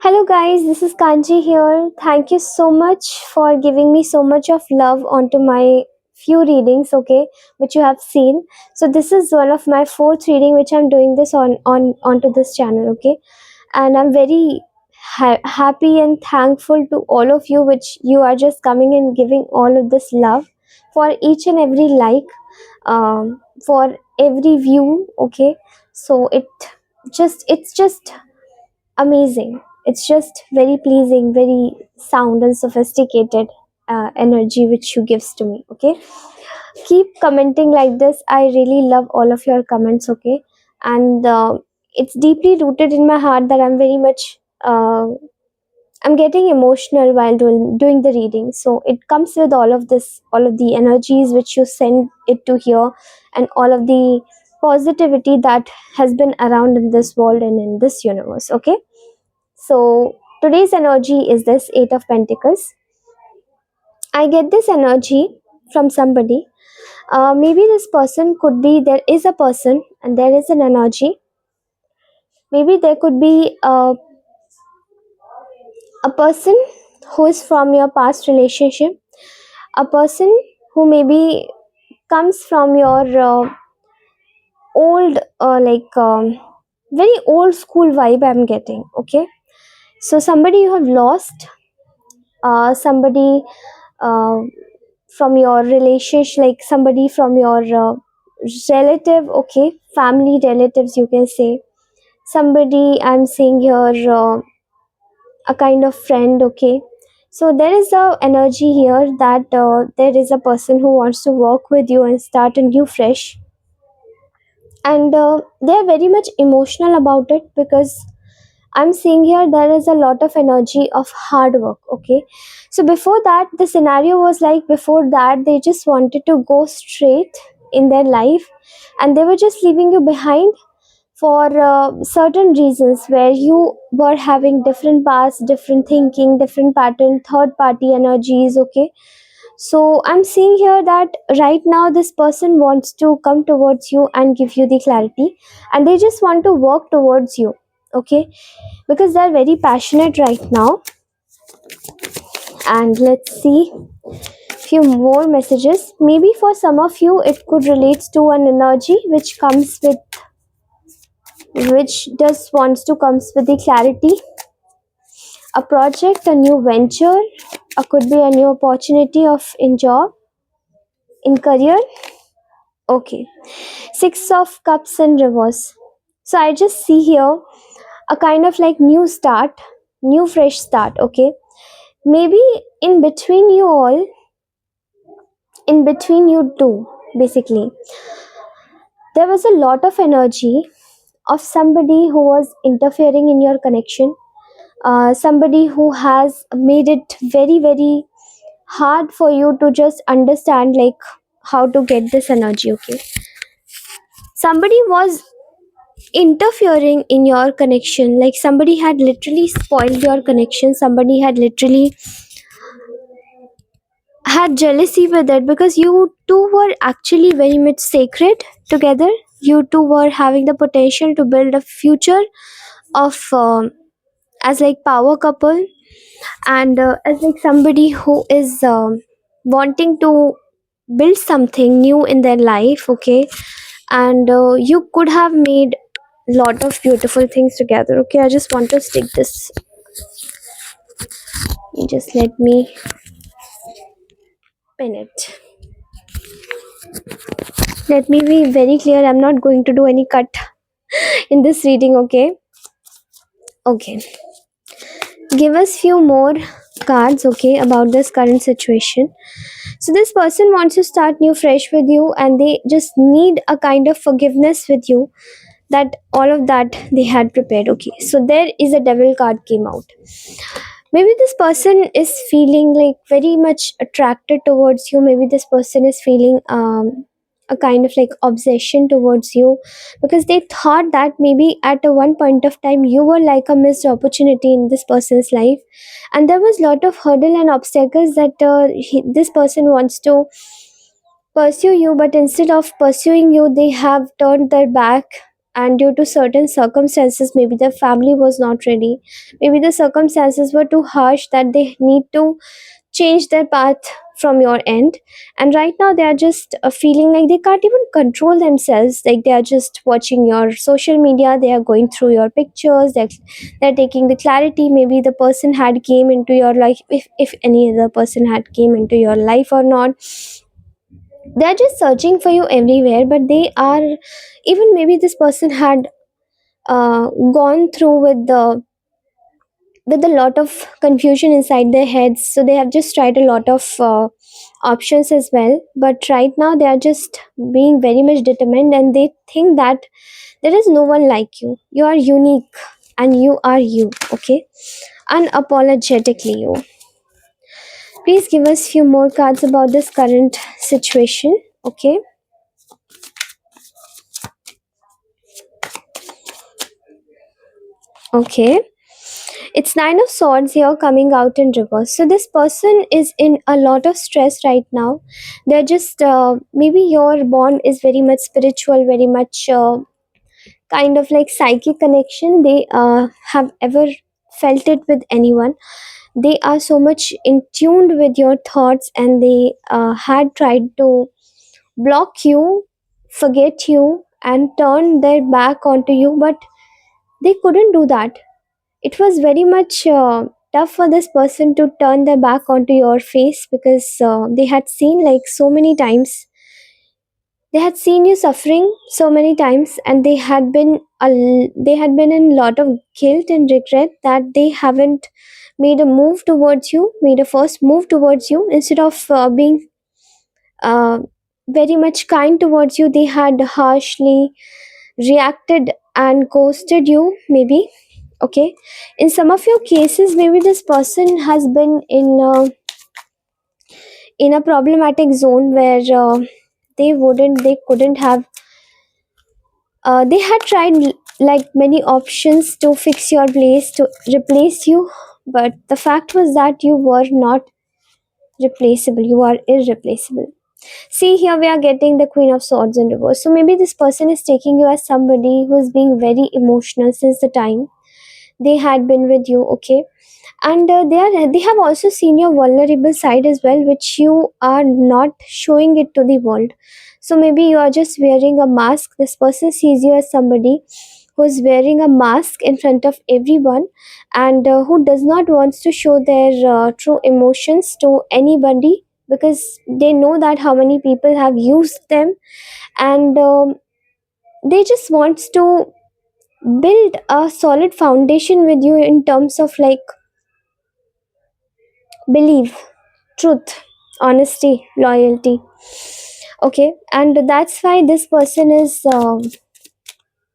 Hello guys, this is Kanji here. Thank you so much for giving me so much of love onto my few readings, okay, which you have seen. So this is one of my fourth reading which I'm doing this on onto this channel, okay? And I'm very happy and thankful to all of you which you are just coming and giving all of this love for each and every for every view, okay? So it's just amazing. It's just very pleasing, very sound and sophisticated energy which you gives to me. Okay, keep commenting like this. I really love all of your comments. Okay, and it's deeply rooted in my heart that I'm very much. I'm getting emotional while doing the reading. So it comes with all of this, all of the energies which you send it to here, and all of the positivity that has been around in this world and in this universe. Okay, so today's energy is this Eight of Pentacles. I get this energy from somebody. Maybe this person could be, there is a person and there is an energy. Maybe there could be a person who is from your past relationship, a person who maybe comes from your old, very old school vibe I'm getting. Okay. So somebody you have lost, somebody uh, from your relationship, like somebody from your relative, okay, family relatives, you can say. Somebody I'm seeing here, a kind of friend, okay. So there is a energy here that there is a person who wants to work with you and start a new fresh, and they're very much emotional about it because I'm seeing here there is a lot of energy of hard work. Okay. So before that, the scenario was like before that, they just wanted to go straight in their life and they were just leaving you behind for certain reasons where you were having different paths, different thinking, different pattern, third party energies. Okay. So I'm seeing here that right now this person wants to come towards you and give you the clarity and they just want to work towards you. Okay, because they're very passionate right now. And let's see few more messages. Maybe for some of you it could relate to an energy which comes with, which just wants to comes with the clarity, a project, a new venture, or could be a new opportunity of in job, in career. Okay, Six of Cups in reverse. So I just see here a kind of like new start, new fresh start. Okay, maybe in between you all, in between you two, basically there was a lot of energy of somebody who was interfering in your connection, somebody who has made it very very hard for you to just understand like how to get this energy. Okay, somebody was interfering in your connection, like somebody had literally spoiled your connection, somebody had literally had jealousy with it because you two were actually very much sacred together. You two were having the potential to build a future of as like power couple, and as like somebody who is wanting to build something new in their life. Okay, and you could have made lot of beautiful things together. Okay, I just want to stick this, just let me pin it. Let me be very clear, I'm not going to do any cut in this reading. Okay, okay, give us few more cards, okay, about this current situation. So this person wants to start new fresh with you and they just need a kind of forgiveness with you, that all of that they had prepared. Okay, so there is a devil card came out. Maybe this person is feeling like very much attracted towards you. Maybe this person is feeling a kind of like obsession towards you because they thought that maybe at a one point of time you were like a missed opportunity in this person's life, and there was lot of hurdle and obstacles that this person wants to pursue you, but instead of pursuing you they have turned their back and due to certain circumstances, maybe the family was not ready, maybe the circumstances were too harsh that they need to change their path from your end. And right now they are just feeling like they can't even control themselves, like they are just watching your social media, they are going through your pictures, they're taking the clarity, maybe the person had came into your life, if any other person had came into your life or not. They're just searching for you everywhere, but they are, even maybe this person had gone through with a lot of confusion inside their heads, so they have just tried a lot of options as well, but right now they are just being very much determined, and they think that there is no one like you, you are unique, and you are you, okay, unapologetically you. Please give us few more cards about this current situation, okay. Okay, it's nine of swords here coming out in reverse, so this person is in a lot of stress right now. They're just maybe your bond is very much spiritual, very much kind of like psychic connection they have ever felt it with anyone. They are so much in tuned with your thoughts, and they had tried to block you, forget you, and turn their back onto you, but they couldn't do that. It was very much tough for this person to turn their back onto your face, because they had seen like so many times, they had seen you suffering so many times, and they had been in a lot of guilt and regret that they haven't made a move towards you, made a first move towards you, instead of being uh, very much kind towards you, they had harshly reacted and ghosted you maybe, okay. In some of your cases, maybe this person has been in a problematic zone where they couldn't have they had tried like many options to fix your place, to replace you, but the fact was that you were not replaceable, you are irreplaceable. See, here we are getting the Queen of Swords in reverse, so maybe this person is taking you as somebody who's being very emotional since the time they had been with you, okay. And they have also seen your vulnerable side as well, which you are not showing it to the world. So maybe you are just wearing a mask, this person sees you as somebody who is wearing a mask in front of everyone, and who does not wants to show their true emotions to anybody, because they know that how many people have used them, and they just wants to build a solid foundation with you in terms of like belief, truth, honesty, loyalty, okay. And that's why this person is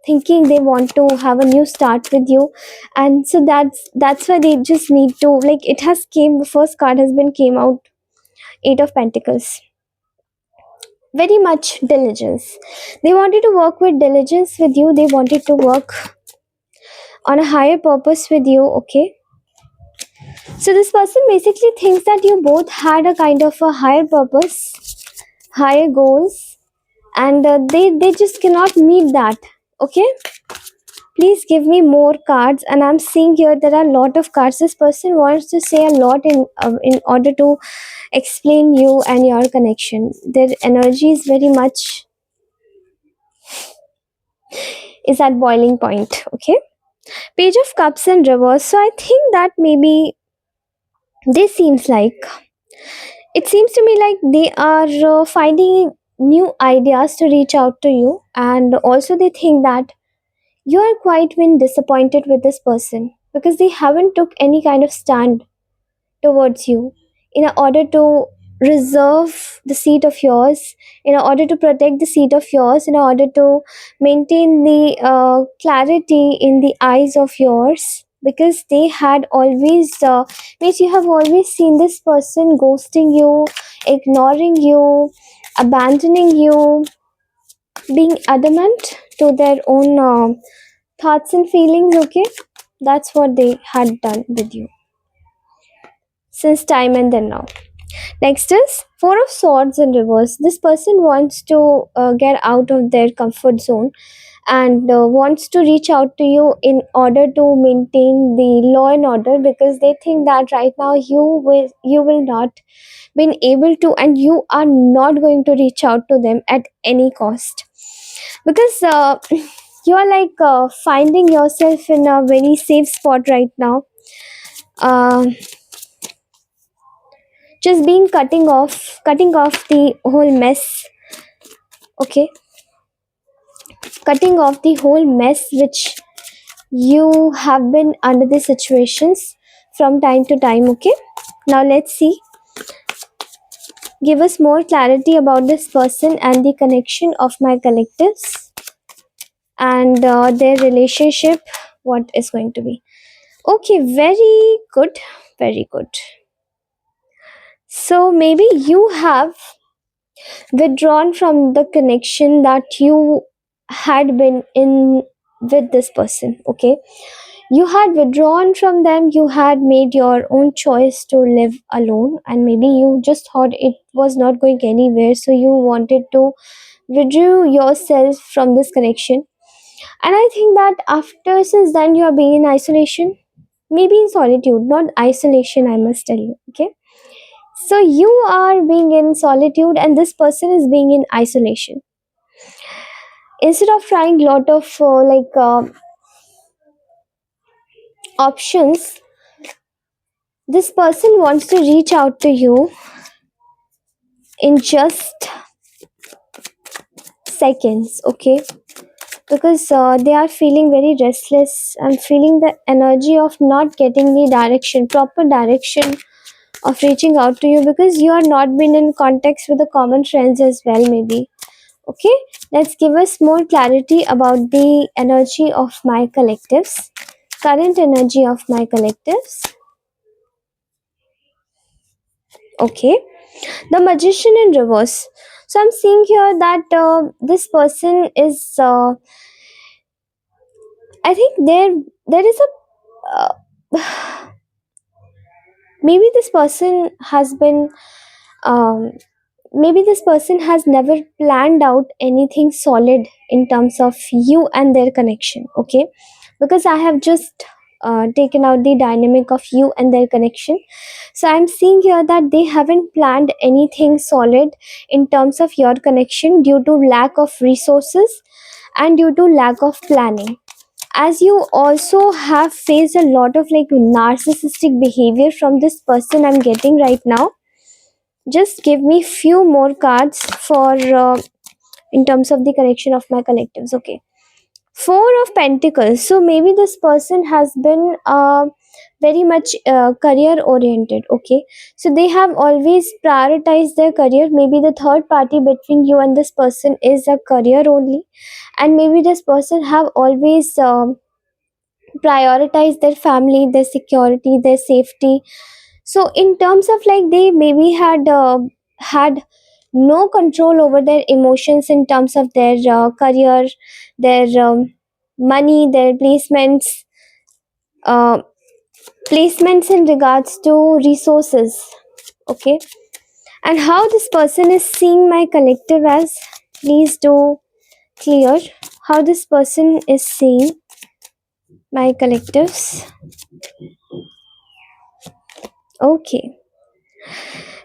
thinking they want to have a new start with you, and so that's why they just need to, like, it has came, the first card has been came out, Eight of Pentacles. Very much diligence, they wanted to work with diligence with you, they wanted to work on a higher purpose with you, okay. So this person basically thinks that you both had a kind of a higher purpose, higher goals, and they just cannot meet that, okay. Please give me more cards, and I'm seeing here there are a lot of cards. This person wants to say a lot in order to explain you and your connection. Their energy is very much is at boiling point, okay. Page of Cups in reverse, so I think that maybe this seems like, it seems to me like they are finding new ideas to reach out to you, and also they think that you are quite been disappointed with this person, because they haven't took any kind of stand towards you in order to reserve the seat of yours, in order to protect the seat of yours, in order to maintain the clarity in the eyes of yours, because they had always means you have always seen this person ghosting you, ignoring you, abandoning you, being adamant to their own thoughts and feelings, okay. That's what they had done with you since time and then now. Next is Four of Swords in reverse. This person wants to get out of their comfort zone, and wants to reach out to you in order to maintain the law and order, because they think that right now you will not been able to, and you are not going to reach out to them at any cost, because you are like finding yourself in a very safe spot right now, uh, just being cutting off the whole mess. Okay, cutting off the whole mess which you have been under the situations from time to time. Okay, now let's see, give us more clarity about this person and the connection of my collectives, and their relationship, what is going to be. Okay, very good, very good. So maybe you have withdrawn from the connection that you had been in with this person. Okay, you had withdrawn from them, you had made your own choice to live alone, and maybe you just thought it was not going anywhere, so you wanted to withdraw yourself from this connection. And I think that after, since then, you are being in isolation, maybe in solitude, not isolation, I must tell you. Okay, so you are being in solitude and this person is being in isolation. Instead of trying lot of options, this person wants to reach out to you in just seconds. Okay, because they are feeling very restless and feeling the energy of not getting the direction, proper direction of reaching out to you, because you are not been in context with the common friends as well, maybe. Okay, let's give us more clarity about the energy of my collectives, current energy of my collectives. Okay, the magician in reverse. So I'm seeing here that this person is I think there is a maybe this person has been um, maybe this person has never planned out anything solid in terms of you and their connection. Okay, because I have just taken out the dynamic of you and their connection, so I'm seeing here that they haven't planned anything solid in terms of your connection due to lack of resources and due to lack of planning, as you also have faced a lot of like narcissistic behavior from this person I'm getting right now. Just give me few more cards for in terms of the connection of my collectives. Okay, four of pentacles. So maybe this person has been very much career oriented. Okay, so they have always prioritized their career. Maybe the third party between you and this person is a career only, and maybe this person have always prioritize their family, their security, their safety. So in terms of like, they maybe had no control over their emotions in terms of their career, their money, their uh, placements in regards to resources. Okay, and how this person is seeing my collective as, please do clear how this person is seeing my collectives. Okay,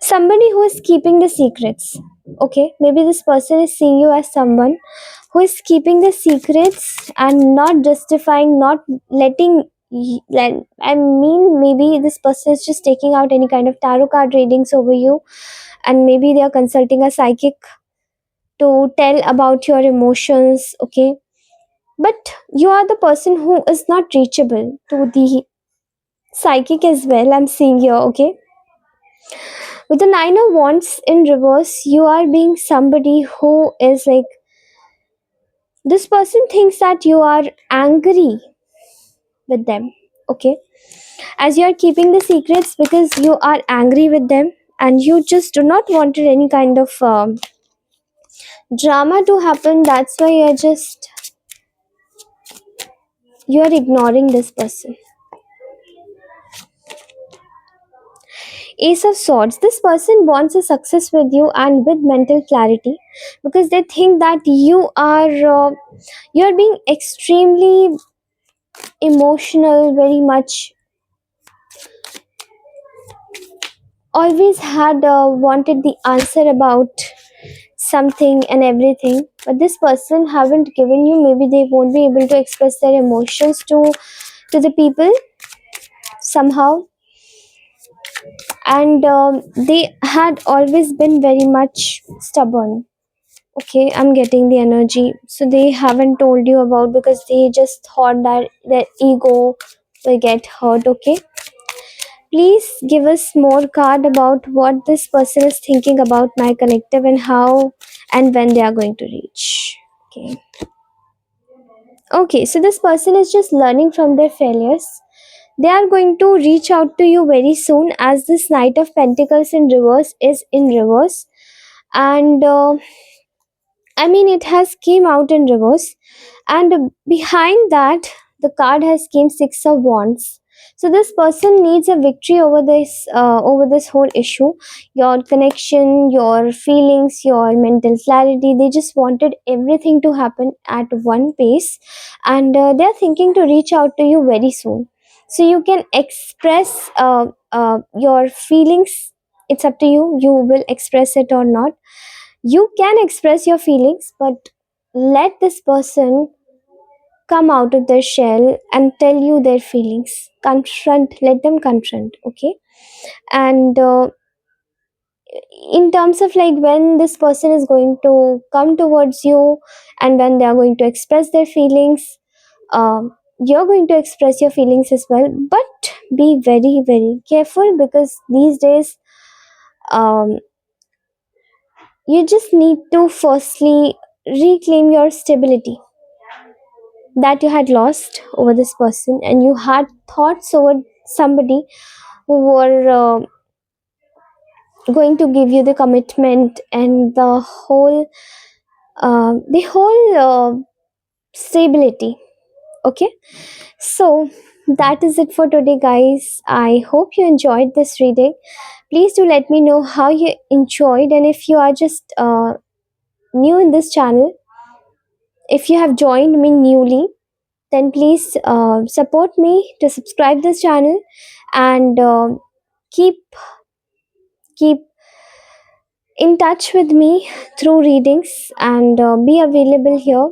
somebody who is keeping the secrets. Okay, maybe this person is seeing you as someone who is keeping the secrets and not justifying, not letting I mean, maybe this person is just taking out any kind of tarot card readings over you, and maybe they are consulting a psychic to tell about your emotions. Okay, but you are the person who is not reachable to the psychic as well, I'm seeing here. Okay, with the nine of wands in reverse, you are being somebody who is like, this person thinks that you are angry with them. Okay, as you are keeping the secrets because you are angry with them, and you just do not wanted any kind of drama to happen. That's why you are ignoring this person. Ace of Swords. This person wants a success with you and with mental clarity, because they think that you are being extremely emotional, very much always had wanted the answer about something and everything, but this person haven't given you. Maybe they won't be able to express their emotions to the people somehow, and they had always been very much stubborn. Okay, I'm getting the energy. So they haven't told you about, because they just thought that their ego will get hurt. Okay, please give us more card about what this person is thinking about my collective, and how and when they are going to reach. Okay. Okay, so this person is just learning from their failures. They are going to reach out to you very soon, as this Knight of Pentacles in reverse is in reverse. And I mean, it has came out in reverse, and behind that, the card has came Six of Wands. So this person needs a victory over this whole issue. Your connection, your feelings, your mental clarity. They just wanted everything to happen at one pace, and they are thinking to reach out to you very soon, so you can express your feelings. It's up to you. You will express it or not. You can express your feelings, but let this person come out of their shell and tell you their feelings. Confront, let them confront. Okay. And in terms of like when this person is going to come towards you, and when they are going to express their feelings, you're going to express your feelings as well, but be very very careful, because these days um, you just need to firstly reclaim your stability that you had lost over this person, and you had thoughts over somebody who were going to give you the commitment and the whole stability. Okay, so that is it for today, guys. I hope you enjoyed this reading. Please do let me know how you enjoyed, and if you are just new in this channel, if you have joined me newly, then please support me to subscribe this channel, and keep keep in touch with me through readings, and be available here.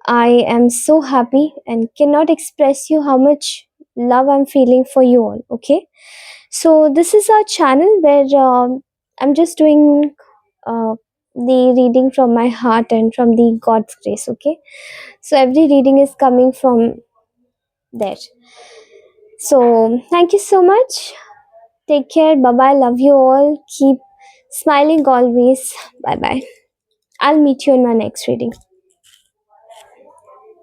I am so happy and cannot express you how much love I'm feeling for you all. Okay, so this is our channel where I'm just doing the reading from my heart and from the God's grace. Okay, so every reading is coming from there. So thank you so much. Take care. Bye bye. Love you all. Keep smiling always. Bye bye. I'll meet you in my next reading.